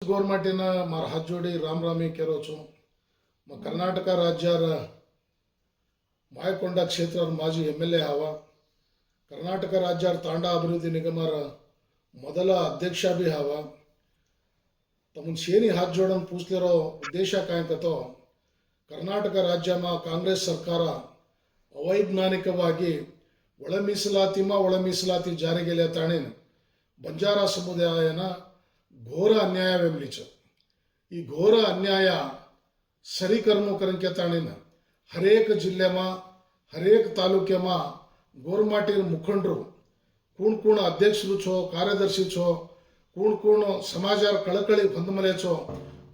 गव्हर्मेंटीन मार हात जोडी रामरामी केलो छो कर्नाटक राज्यार मायकोंडा क्षेत्र माजी MLA हवा कर्नाटक राज्यार तांडा अभिवृद्धि निगमार ಮೊದಲ अध्यक्ष भी हवा तमुन शेनी हाथ जोड़न पूछलिरो उद्देश काय कतो कर्नाटक राज्य में कांग्रेस सरकार ಅವೈಜ್ಞಾನಿಕವಾಗಿ ಒಳ ಮೀಸಲಾತಿ ಜಾರಿಗೆ ತಾಣೇನ ಬಂಜಾರ ಸಮುದಾಯನ घोर अन्यायवेमलीच ಈ घोर अन्याय सरी करनो करके ताणेन हरेक जिल्हे में हरेक तालुके में गोरमाटी मुखंडरू कोण अध्यक्षरू छो कार्यदर्शी छो कोण समाजार कळकळी बंधमले छो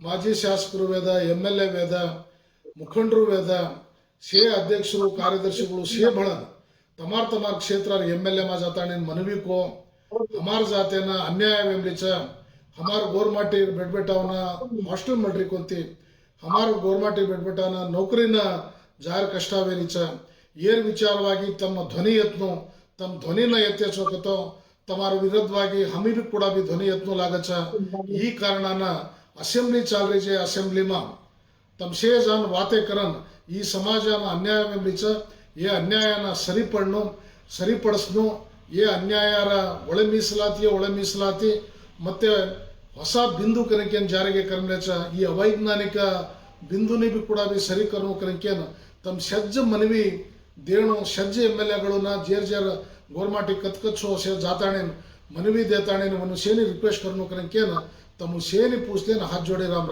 माजी शासकರು वेद MLA वेद मुखंडरू वेद शे अध्यक्षರು कार्यदर्शिಗಳು शे भळन तमार क्षेत्र MLA में जाता मनवी को हमार जाते ना अन्याय वेमलीच हमार गोरमाटी बेटबेटावना हॉस्टेल मड्री कोंती हमार गोरमाटी बेटबेटावना नौकरीन जाहिर कष्टावेरीच ಏರ್ ವಿಚಾರವಾಗಿ ತಮ್ಮ ಧ್ವನಿ ಎತ್ತನು ತಮ್ಮ ಧ್ವನಿನ ಎತ್ತೇಸೋಕतो तमार विरुद्धವಾಗಿ हमी भी ಕೂಡ भी ध्वनि एतनो लागच ई कारणाना असेंब्ली चाल रही है असेंब्ली में तमशे जान वाते करन ई समाजाना अन्याय वेमलीच ये अन्यायना सरिपडिसनु ये अन्यायर ಒಳ ಮೀಸಲಾತಿ ಮತ್ತೆ ಹೊಸ ಬಿಂದು ಕನಕೇನ್ ಜಾರಿಗೆ ಕರಮಲೆच ಈ ಅವೈಜ್ಞಾನಿಕ बिंदुनी भी ಕೂಡ भी सरी करनो कनकेन तम सज्ज मनवी देणो सज्ज MLA जेर गोरमाटी कतकच्छो से जाताणेन मनवी देताणेन मनुष्यनी रिक्वेस्ट करनो कनकेन तमु शेनी पूछलेन हाथ जोड़े राम राम।